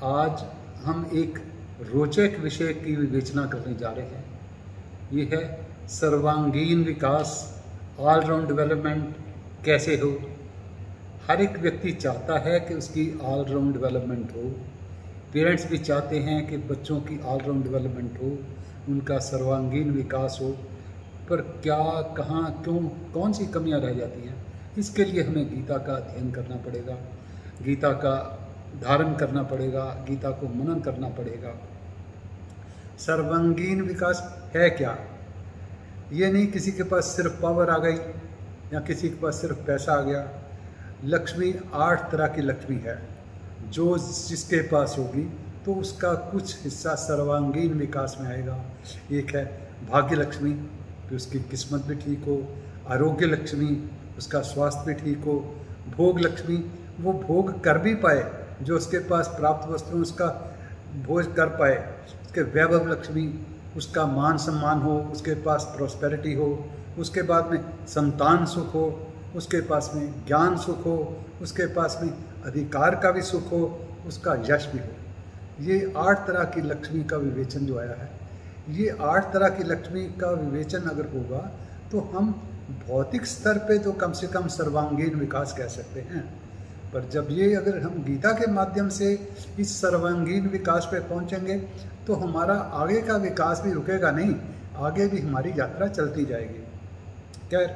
आज हम एक रोचक विषय की विवेचना करने जा रहे हैं। ये है सर्वांगीण विकास, ऑलराउंड डेवलपमेंट कैसे हो। हर एक व्यक्ति चाहता है कि उसकी ऑलराउंड डेवलपमेंट हो। पेरेंट्स भी चाहते हैं कि बच्चों की ऑलराउंड डेवलपमेंट हो, उनका सर्वांगीण विकास हो। पर क्या, कहाँ, क्यों, कौन सी कमियां रह जाती हैं, इसके लिए हमें गीता का अध्ययन करना पड़ेगा, गीता का धारण करना पड़ेगा, गीता को मनन करना पड़ेगा। सर्वांगीण विकास है क्या? ये नहीं किसी के पास सिर्फ पावर आ गई या किसी के पास सिर्फ पैसा आ गया। लक्ष्मी 8 तरह की लक्ष्मी है, जो जिसके पास होगी तो उसका कुछ हिस्सा सर्वांगीण विकास में आएगा। एक है भाग्य लक्ष्मी, कि उसकी किस्मत भी ठीक हो। आरोग्य लक्ष्मी, उसका स्वास्थ्य भी ठीक हो। भोग लक्ष्मी, वो भोग कर भी पाए, जो उसके पास प्राप्त वस्तु उसका भोग कर पाए। उसके वैभव लक्ष्मी, उसका मान सम्मान हो, उसके पास प्रॉस्पेरिटी हो। उसके बाद में संतान सुख हो, उसके पास में ज्ञान सुख हो, उसके पास में अधिकार का भी सुख हो, उसका यश भी हो। ये 8 तरह की लक्ष्मी का विवेचन जो आया है, ये 8 तरह की लक्ष्मी का विवेचन अगर होगा तो हम भौतिक स्तर पे तो कम से कम सर्वांगीण विकास कह सकते हैं। पर जब ये अगर हम गीता के माध्यम से इस सर्वांगीण विकास पे पहुंचेंगे तो हमारा आगे का विकास भी रुकेगा नहीं, आगे भी हमारी यात्रा चलती जाएगी। खैर,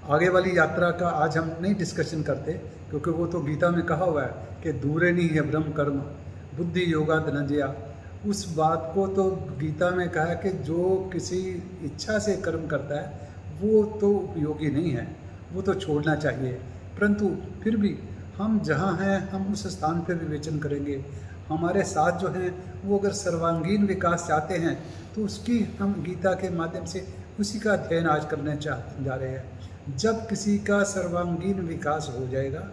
आगे वाली यात्रा का आज हम नहीं डिस्कशन करते, क्योंकि वो तो गीता में कहा हुआ है कि दूरे नहीं है ब्रह्म कर्म बुद्धि योगा धनंजया। उस बात को तो गीता में कहा है कि जो किसी इच्छा से कर्म करता है वो तो उपयोगी नहीं है, वो तो छोड़ना चाहिए। परंतु फिर भी हम जहाँ हैं हम उस स्थान पर विवेचन करेंगे। हमारे साथ जो हैं वो अगर सर्वांगीण विकास चाहते हैं तो उसकी हम गीता के माध्यम से उसी का अध्ययन आज करने जा रहे हैं। जब किसी का सर्वांगीण विकास हो जाएगा,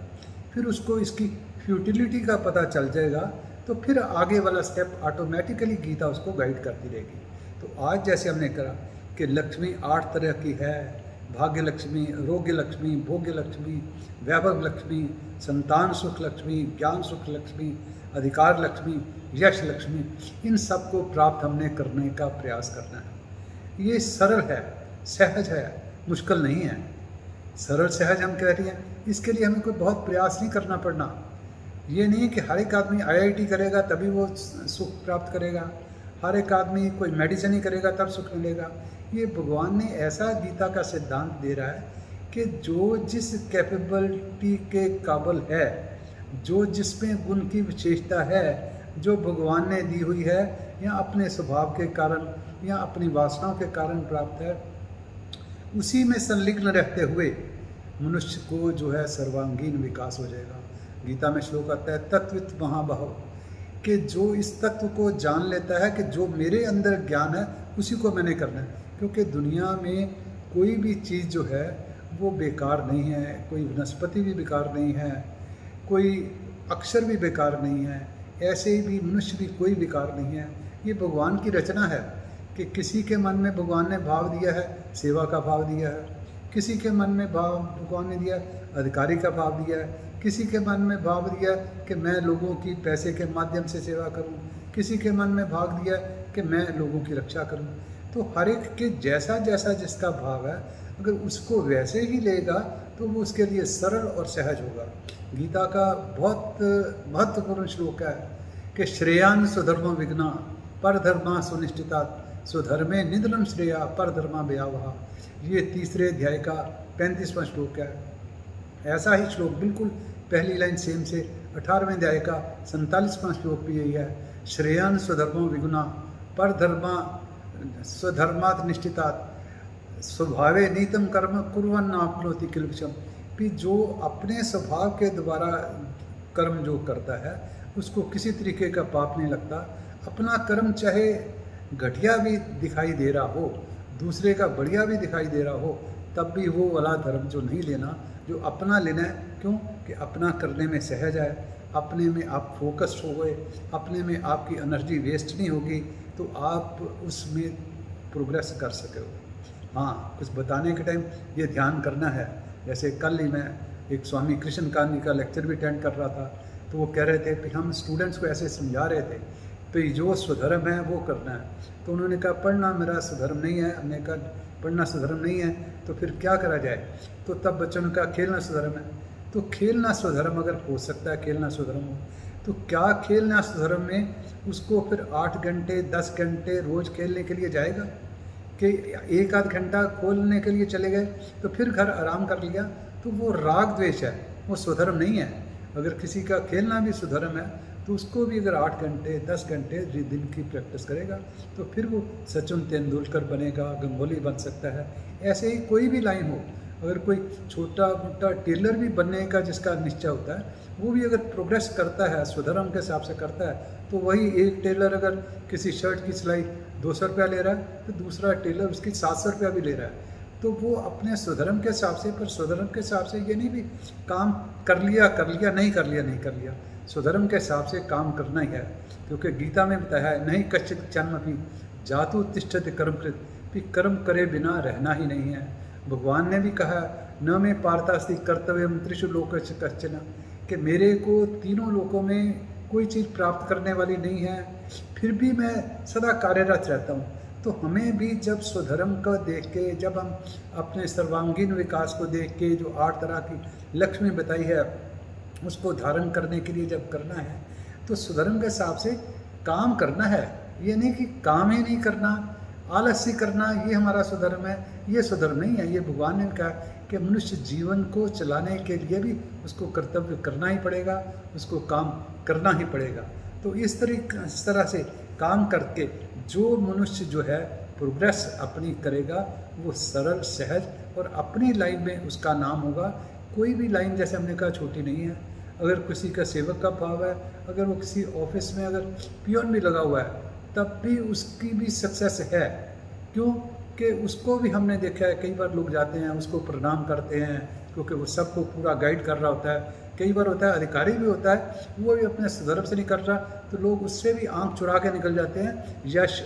फिर उसको इसकी फ्यूटिलिटी का पता चल जाएगा, तो फिर आगे वाला स्टेप ऑटोमेटिकली गीता उसको गाइड करती रहेगी। तो आज जैसे हमने कहा कि लक्ष्मी 8 तरह की है, भाग्य लक्ष्मी, आरोग्य लक्ष्मी, भोग्य लक्ष्मी, वैभव लक्ष्मी, संतान सुख लक्ष्मी, ज्ञान सुख लक्ष्मी, अधिकार लक्ष्मी, यश लक्ष्मी, इन सब को प्राप्त हमने करने का प्रयास करना है। ये सरल है, सहज है, मुश्किल नहीं है। सरल सहज हम कह रही हैं, इसके लिए हमें कोई बहुत प्रयास नहीं करना पड़ना। ये नहीं कि हर एक आदमी IIT करेगा तभी वो सुख प्राप्त करेगा, हर एक आदमी कोई मेडिसिन ही करेगा तब सुख मिलेगा। ये भगवान ने ऐसा गीता का सिद्धांत दे रहा है कि जो जिस कैपेबिलिटी के काबिल है, जो जिसमें गुण की विशेषता है, जो भगवान ने दी हुई है या अपने स्वभाव के कारण या अपनी वासनाओं के कारण प्राप्त है, उसी में संलग्न रहते हुए मनुष्य को जो है सर्वांगीण विकास हो जाएगा। गीता में श्लोक आता है तत्वित महाबाहो, कि जो इस तत्व को जान लेता है कि जो मेरे अंदर ज्ञान है उसी को मैंने करना है। क्योंकि दुनिया में कोई भी चीज़ जो है वो बेकार नहीं है, कोई वनस्पति भी बेकार नहीं है, कोई अक्षर भी बेकार नहीं है, ऐसे ही भी मनुष्य भी कोई बेकार नहीं है। ये भगवान की रचना है कि किसी के मन में भगवान ने भाव दिया है, सेवा का भाव दिया है, किसी के मन में भाव भगवान ने दिया अधिकारी का भाव दिया है, किसी के मन में भाव दिया कि मैं लोगों की पैसे के माध्यम से सेवा करूं, किसी के मन में भाव दिया कि मैं लोगों की रक्षा करूं। तो हर एक के जैसा जैसा जिसका भाव है, अगर उसको वैसे ही लेगा तो वो उसके लिए सरल और सहज होगा। गीता का बहुत महत्वपूर्ण श्लोक है कि श्रेयान स्वधर्म विघ्ना परधर्मा सुनिश्चिता स्वधर्मे निधनम श्रेया परधर्मा भयावहा। ये 3रे अध्याय का 35वां श्लोक है। ऐसा ही श्लोक बिल्कुल पहली लाइन सेम से 18वें अध्याय का 47वां श्लोक भी यही है। श्रेयान स्वधर्मो विगुणा परधर्मा स्वधर्मात् निष्ठितात् स्वभावे नीतम कर्म कुर्वन् नाप्नोति किल्बिषम्। कि जो अपने स्वभाव के द्वारा कर्म जो करता है उसको किसी तरीके का पाप नहीं लगता। अपना कर्म चाहे घटिया भी दिखाई दे रहा हो, दूसरे का बढ़िया भी दिखाई दे रहा हो, तब भी वो वाला धर्म जो नहीं लेना, जो अपना लेना है। क्यों? कि अपना करने में सहज है, अपने में आप फोकस्ड हो गए, अपने में आपकी एनर्जी वेस्ट नहीं होगी, तो आप उसमें प्रोग्रेस कर सके हो। हाँ, कुछ बताने के टाइम ये ध्यान करना है। जैसे कल ही मैं एक स्वामी कृष्ण कान्ति का लेक्चर भी अटेंड कर रहा था, तो वो कह रहे थे कि हम स्टूडेंट्स को ऐसे समझा रहे थे कि जो स्वधर्म है वो करना है। तो उन्होंने कहा पढ़ना मेरा स्वधर्म नहीं है। हमने कहा पढ़ना स्वधर्म नहीं है तो फिर क्या करा जाए? तो तब बच्चों ने कहा खेलना स्वधर्म है। तो खेलना स्वधर्म अगर हो सकता है, खेलना स्वधर्म हो, तो क्या खेलना स्वधर्म में उसको फिर 8 घंटे 10 घंटे रोज़ खेलने के लिए जाएगा कि एक आध घंटा खोलने के लिए चले गए तो फिर घर आराम कर लिया? तो वो राग द्वेष है, वो स्वधर्म नहीं है। अगर किसी का खेलना भी स्वधर्म है तो उसको भी अगर 8 घंटे 10 घंटे दिन की प्रैक्टिस करेगा तो फिर वो सचिन तेंदुलकर बनेगा, गंगोली बन सकता है। ऐसे ही कोई भी लाइन हो, अगर कोई छोटा मोटा टेलर भी बनने का जिसका निश्चय होता है, वो भी अगर प्रोग्रेस करता है, स्वधर्म के हिसाब से करता है, तो वही एक टेलर अगर किसी शर्ट की सिलाई 200 रुपया ले रहा है तो दूसरा टेलर उसकी 700 रुपया भी ले रहा है। तो वो अपने स्वधर्म के हिसाब से, पर स्वधर्म के हिसाब से ये नहीं भी काम कर लिया नहीं कर लिया। स्वधर्म के हिसाब से काम करना ही है, क्योंकि गीता में बताया है नहीं कश्चित जन्मपि जातु तिष्ठति कर्मकृत, कि कर्म करे बिना रहना ही नहीं है। भगवान ने भी कहा न में पार्थास्ति कर्तव्यम त्रिषु लोकस्य कश्चन, कि मेरे को तीनों लोकों में कोई चीज़ प्राप्त करने वाली नहीं है, फिर भी मैं सदा कार्यरत रहता हूँ। तो हमें भी जब स्वधर्म को देख के, जब हम अपने सर्वांगीण विकास को देख के जो 8 तरह की लक्ष्मी बताई है उसको धारण करने के लिए जब करना है तो स्वधर्म के हिसाब से काम करना है। ये नहीं कि काम ही नहीं करना, आलस्य करना, ये हमारा स्वधर्म है, ये स्वधर्म नहीं है। ये भगवान ने कहा कि मनुष्य जीवन को चलाने के लिए भी उसको कर्तव्य करना ही पड़ेगा, उसको काम करना ही पड़ेगा। तो इस तरह से काम करके जो मनुष्य जो है प्रोग्रेस अपनी करेगा वो सरल सहज और अपनी लाइन में उसका नाम होगा। कोई भी लाइन जैसे हमने कहा छोटी नहीं है। अगर किसी का सेवक का भाव है, अगर वो किसी ऑफिस में अगर पियोन भी लगा हुआ है तब भी उसकी भी सक्सेस है। क्यों कि उसको भी हमने देखा है, कई बार लोग जाते हैं उसको प्रणाम करते हैं क्योंकि वो सबको पूरा गाइड कर रहा होता है। कई बार होता है अधिकारी भी होता है, वो भी अपने स्वधर्म से नहीं कर रहा तो लोग उससे भी आंख चुरा के निकल जाते हैं। यश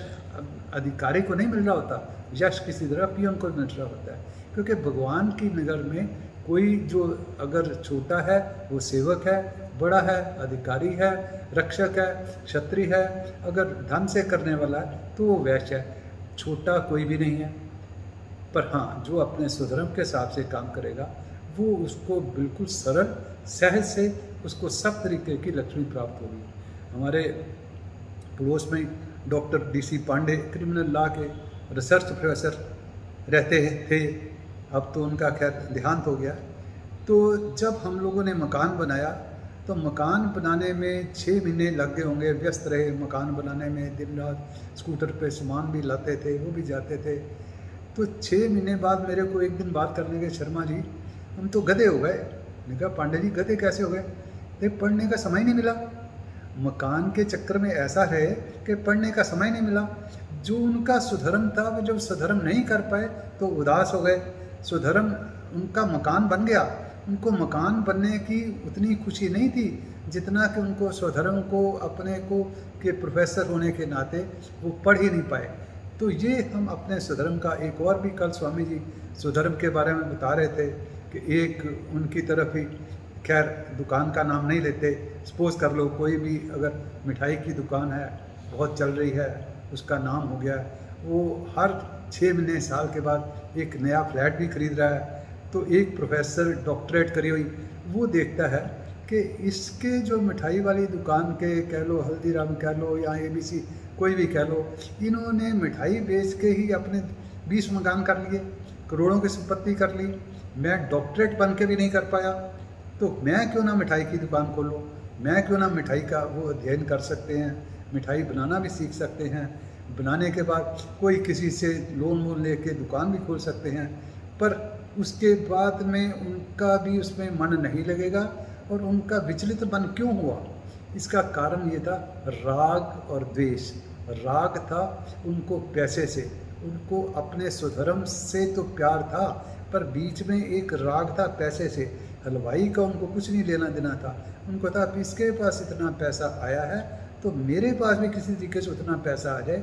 अधिकारी को नहीं मिल रहा होता, यश किसी तरह पियोन को मिल रहा होता है। क्योंकि भगवान की नज़र में कोई जो अगर छोटा है वो सेवक है, बड़ा है अधिकारी है, रक्षक है, क्षत्रिय है, अगर धन से करने वाला है तो वो वैश्य है, छोटा कोई भी नहीं है। पर हाँ, जो अपने स्वधर्म के हिसाब से काम करेगा वो उसको बिल्कुल सरल सहज से उसको सब तरीके की लक्ष्मी प्राप्त होगी। हमारे पड़ोस में doctor DC Pandey criminal law के रिसर्च प्रोफेसर रहते थे, अब तो उनका खैर देहांत हो गया। तो जब हम लोगों ने मकान बनाया तो मकान बनाने में 6 महीने लग गए होंगे, व्यस्त रहे मकान बनाने में, दिन रात स्कूटर पे सामान भी लाते थे, वो भी जाते थे। तो 6 महीने बाद मेरे को एक दिन बात करने के, शर्मा जी हम तो गधे हो गए। मैंने कहा पांडे जी गधे कैसे हो गए? देख पढ़ने का समय नहीं मिला, मकान के चक्कर में ऐसा है कि पढ़ने का समय नहीं मिला। जो उनका सुधर्म था वो जब सुधर्म नहीं कर पाए तो उदास हो गए। सुधर्म उनका मकान बन गया, उनको मकान बनने की उतनी खुशी नहीं थी जितना कि उनको स्वधर्म को अपने को के प्रोफेसर होने के नाते वो पढ़ ही नहीं पाए। तो ये हम अपने स्वधर्म का एक और भी कल स्वामी जी स्वधर्म के बारे में बता रहे थे कि एक उनकी तरफ ही, खैर दुकान का नाम नहीं लेते, सपोज कर लो कोई भी अगर मिठाई की दुकान है बहुत चल रही है, उसका नाम हो गया, वो हर 6 महीने साल के बाद एक नया फ्लैट भी खरीद रहा है। तो एक प्रोफेसर डॉक्टरेट करी हुई वो देखता है कि इसके जो मिठाई वाली दुकान के कह लो, हल्दीराम कह लो या ABC कोई भी कह लो, इन्होंने मिठाई बेच के ही अपने 20 मकान कर लिए, करोड़ों की संपत्ति कर ली। मैं डॉक्टरेट बन के भी नहीं कर पाया, तो मैं क्यों ना मिठाई की दुकान खोलूँ, मैं क्यों ना मिठाई का वो अध्ययन कर सकते हैं, मिठाई बनाना भी सीख सकते हैं, बनाने के बाद कोई किसी से लोन वोन लेके दुकान भी खोल सकते हैं। पर उसके बाद में उनका भी उसमें मन नहीं लगेगा। और उनका विचलित मन क्यों हुआ? इसका कारण ये था राग और द्वेष। राग था उनको पैसे से, उनको अपने स्वधर्म से तो प्यार था, पर बीच में एक राग था पैसे से। हलवाई का उनको कुछ नहीं लेना देना था, उनको था इसके पास इतना पैसा आया है तो मेरे पास भी किसी तरीके से उतना पैसा आ जाए।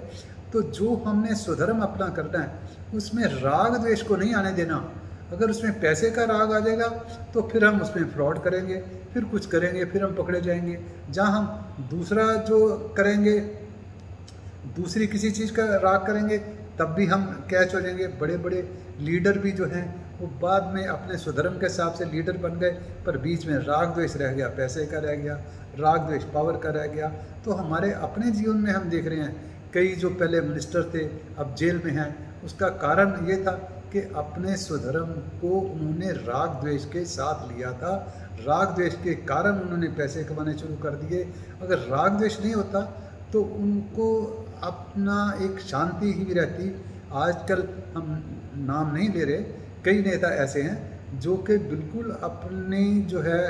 तो जो हमने स्वधर्म अपना करना है उसमें राग द्वेष को नहीं आने देना। अगर उसमें पैसे का राग आ जाएगा तो फिर हम उसमें फ्रॉड करेंगे, फिर कुछ करेंगे, फिर हम पकड़े जाएंगे। जहाँ हम दूसरा जो करेंगे, दूसरी किसी चीज़ का राग करेंगे, तब भी हम कैच हो जाएंगे। बड़े बड़े लीडर भी जो हैं वो बाद में अपने स्वधर्म के हिसाब से लीडर बन गए, पर बीच में राग द्वेष रह गया, पैसे का रह गया, राग द्वेष पावर का रह गया। तो हमारे अपने जीवन में हम देख रहे हैं, कई जो पहले मिनिस्टर थे अब जेल में हैं, उसका कारण ये था कि अपने स्वधर्म को उन्होंने राग द्वेष के साथ लिया था। राग द्वेष के कारण उन्होंने पैसे कमाने शुरू कर दिए। अगर राग द्वेष नहीं होता तो उनको अपना एक शांति ही भी रहती। आजकल हम नाम नहीं ले रहे, कई नेता ऐसे हैं जो कि बिल्कुल अपनी जो है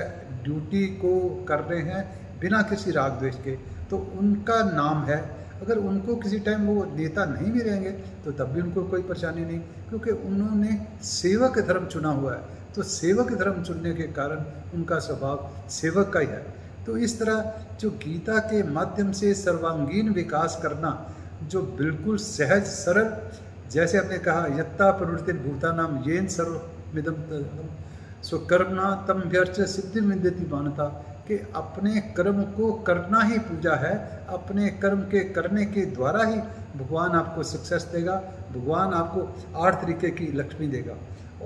ड्यूटी को कर रहे हैं बिना किसी राग द्वेष के, तो उनका नाम है। अगर उनको किसी टाइम वो नेता नहीं भी रहेंगे तो तब भी उनको कोई परेशानी नहीं, क्योंकि उन्होंने सेवक धर्म चुना हुआ है। तो सेवक धर्म चुनने के कारण उनका स्वभाव सेवक का ही है। तो इस तरह जो गीता के माध्यम से सर्वांगीण विकास करना, जो बिल्कुल सहज सरल, जैसे आपने कहा यत्ता प्रवृत्ति भूतानाम येन सर्वमिदं स्वकर्मणा तम व्यर्च सिद्धि विद्यति मानता, कि अपने कर्म को करना ही पूजा है। अपने कर्म के करने के द्वारा ही भगवान आपको सक्सेस देगा, भगवान आपको 8 तरीके की लक्ष्मी देगा।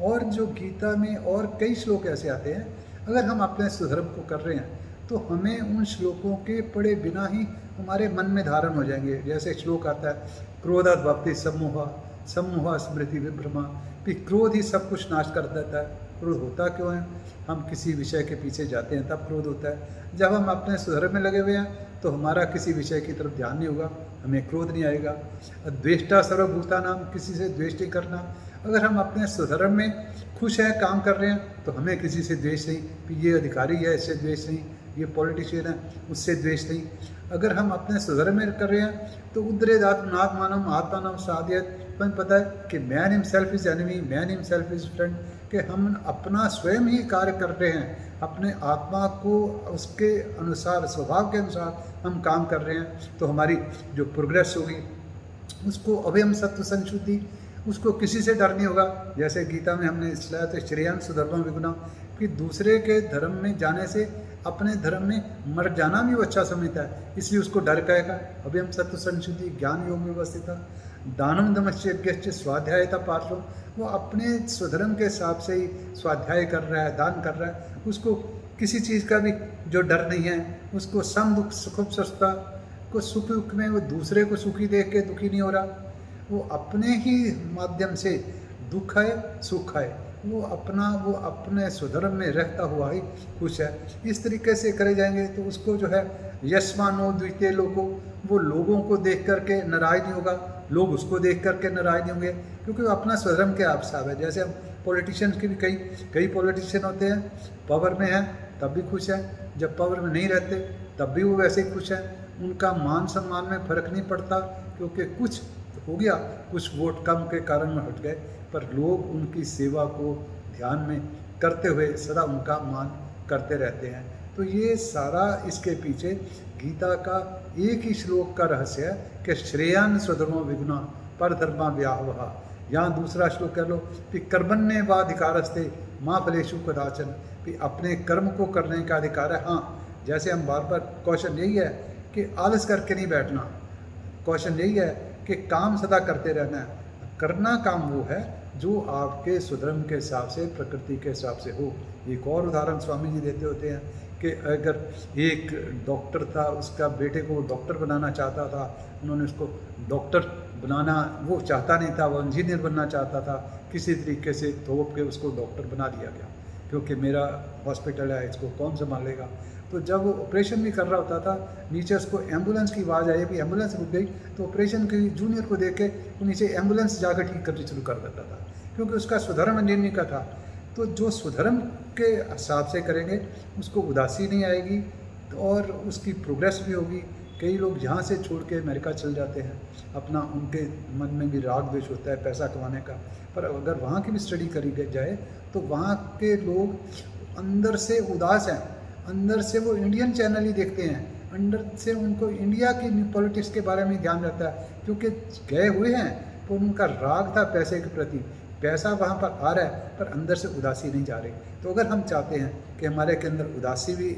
और जो गीता में और कई श्लोक ऐसे आते हैं, अगर हम अपने स्वधर्म को कर रहे हैं तो हमें उन श्लोकों के पढ़े बिना ही हमारे मन में धारण हो जाएंगे। जैसे श्लोक आता है, क्रोधात् भवति सम्मोहा, सम्मोहा स्मृति विभ्रमा, कि क्रोध ही सब कुछ नाश कर देता है। क्रोध होता क्यों है? हम किसी विषय के पीछे जाते हैं तब क्रोध होता है। जब हम अपने स्वधर्म में लगे हुए हैं तो हमारा किसी विषय की तरफ ध्यान नहीं होगा, हमें क्रोध नहीं आएगा। द्वेष्टा सर्वभूता नाम, किसी से द्वेष नहीं करना। अगर हम अपने स्वधर्म में खुश हैं, काम कर रहे हैं, तो हमें किसी से द्वेष नहीं, कि ये अधिकारी है इससे द्वेष नहीं, ये पॉलिटिशियन है उससे द्वेष नहीं। अगर हम अपने स्वधर्म में कर रहे हैं तो उद्रेद आत्मानम आत्मानम साध्यत, हमें पता है कि man himself is enemy, man himself is friend, कि हम अपना स्वयं ही कार्य कर रहे हैं, अपने आत्मा को उसके अनुसार, स्वभाव के अनुसार हम काम कर रहे हैं, तो हमारी जो प्रोग्रेस होगी उसको अभयम सत्व संशुद्धि, उसको किसी से डर नहीं होगा। जैसे गीता में हमने इसलिए तो श्रेयान सुधर्मम विगुणा, कि दूसरे के धर्म में जाने से अपने धर्म में मर जाना भी वो अच्छा समझता है, इसलिए उसको डर कहेगा। अभयम सत्व संशुद्धि ज्ञान योग व्यवस्थित, दानम दमश्य स्वाध्यायता पार्श्व, वो अपने स्वधर्म के हिसाब से ही स्वाध्याय कर रहा है, दान कर रहा है, उसको किसी चीज़ का भी जो डर नहीं है, उसको सम दुख सुख स्वस्थता को, सुख दुख में वो दूसरे को सुखी देख के दुखी नहीं हो रहा, वो अपने ही माध्यम से दुख है सुख है, वो अपने स्वधर्म में रहता हुआ ही खुश है। इस तरीके से करे जाएंगे तो उसको जो है यशमानो द्वितीय लोगों, वो लोगों को देख करके नाराज नहीं होगा, लोग उसको देख करके नाराज नहीं होंगे, क्योंकि वो अपना स्वधर्म के आपसाब है। जैसे हम पॉलिटिशियन के भी कई पॉलिटिशियन होते हैं, पावर में हैं तब भी खुश हैं, जब पावर में नहीं रहते तब भी वो वैसे ही खुश हैं। उनका मान सम्मान में फ़र्क नहीं पड़ता, क्योंकि कुछ हो गया, कुछ वोट कम के कारण में हट गए, पर लोग उनकी सेवा को ध्यान में करते हुए सदा उनका मान करते रहते हैं। तो ये सारा इसके पीछे गीता का एक ही श्लोक का रहस्य है कि श्रेयान स्वधर्मो विगुणा पर धर्मा व्याहवहा। यहाँ दूसरा श्लोक कह लो कि कर्मण्य व अधिकारस्ते माँ फलेषु कदाचन, कि अपने कर्म को करने का अधिकार है। हाँ, जैसे हम बार बार क्वेश्चन यही है कि आलस करके नहीं बैठना, क्वेश्चन यही है कि काम सदा करते रहना है। करना काम वो है जो आपके स्वधर्म के हिसाब से, प्रकृति के हिसाब से हो। एक और उदाहरण स्वामी जी देते होते हैं कि अगर एक डॉक्टर था, उसका बेटे को डॉक्टर बनाना चाहता था, उन्होंने उसको डॉक्टर बनाना वो चाहता नहीं था, वो इंजीनियर बनना चाहता था, किसी तरीके से थोप के उसको डॉक्टर बना दिया गया, क्योंकि मेरा हॉस्पिटल है, इसको कौन संभालेगा। तो जब वो ऑपरेशन भी कर रहा होता था, नीचे उसको एम्बुलेंस की आवाज़ आई, भी एम्बुलेंस रुक गई, तो ऑपरेशन के जूनियर को देख के वो नीचे एम्बुलेंस जाकर ठीक करनी शुरू कर देता था, क्योंकि उसका स्वधर्म इंजीनियरिंग का था। तो जो स्वधर्म के हिसाब से करेंगे उसको उदासी नहीं आएगी और उसकी प्रोग्रेस भी होगी। कई लोग यहाँ से छोड़ के अमेरिका चल जाते हैं, अपना उनके मन में भी राग द्वेष होता है पैसा कमाने का, पर अगर वहाँ की भी स्टडी करी जाए तो वहाँ के लोग अंदर से उदास हैं, अंदर से वो इंडियन चैनल ही देखते हैं, अंदर से उनको इंडिया की पॉलिटिक्स के बारे में ध्यान रहता है, क्योंकि गए हुए हैं तो उनका राग था पैसे के प्रति, पैसा वहाँ पर आ रहा है पर अंदर से उदासी नहीं जा रही। तो अगर हम चाहते हैं कि हमारे के अंदर उदासी भी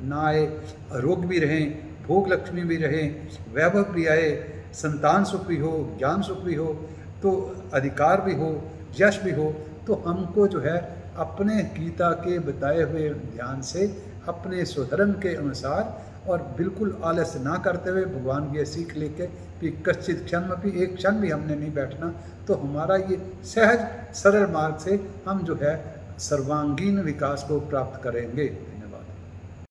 ना आए, रोग भी रहें, भोग लक्ष्मी भी रहें, वैभव भी आए, संतान सुख भी हो, ज्ञान सुख भी हो, तो अधिकार भी हो, यश भी हो, तो हमको जो है अपने गीता के बताए हुए ध्यान से अपने स्वधर्म के अनुसार और बिल्कुल आलस ना करते हुए भगवान की सीख लेके कि कच्चित क्षण में भी एक क्षण भी हमने नहीं बैठना, तो हमारा ये सहज सरल मार्ग से हम जो है सर्वांगीण विकास को प्राप्त करेंगे।